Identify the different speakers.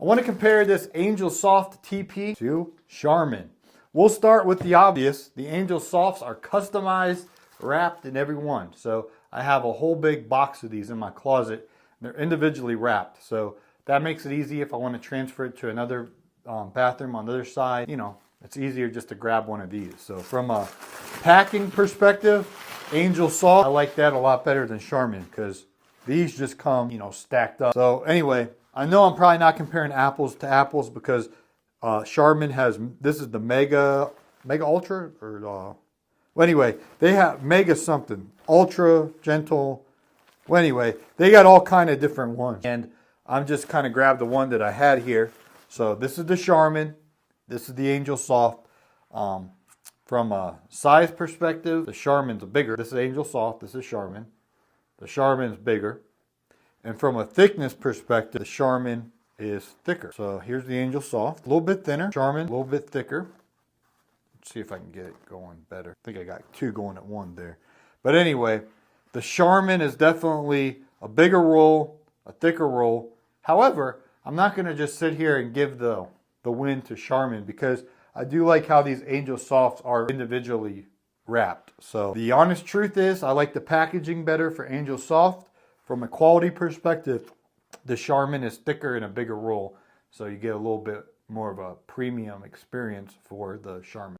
Speaker 1: I want to compare this Angel Soft TP to Charmin. We'll start with the obvious. The Angel Softs are customized, wrapped in every one. So I have a whole big box of these in my closet. They're individually wrapped. So that makes it easy if I want to transfer it to another bathroom on the other side. You know, it's easier just to grab one of these. So from a packing perspective, Angel Soft, I like that a lot better than Charmin because these just come, you know, stacked up. So anyway, I know I'm probably not comparing apples to apples because Charmin has, this is the Mega Ultra, or well, anyway, they have Mega something, Ultra, Gentle. Well, anyway, they got all kind of different ones, and I'm just kind of grabbed the one that I had here. So this is the Charmin, this is the Angel Soft. From a size perspective, the Charmin's bigger. This is Angel Soft, this is Charmin. The Charmin's bigger. And from a thickness perspective, the Charmin is thicker. So here's the Angel Soft, a little bit thinner. Charmin, a little bit thicker. Let's see if I can get it going better. I think I got two going at one there. But anyway, the Charmin is definitely a bigger roll, a thicker roll. However, I'm not going to just sit here and give the win to Charmin because I do like how these Angel Softs are individually wrapped. So the honest truth is I like the packaging better for Angel Soft. From a quality perspective, the Charmin is thicker and a bigger roll. So you get a little bit more of a premium experience for the Charmin.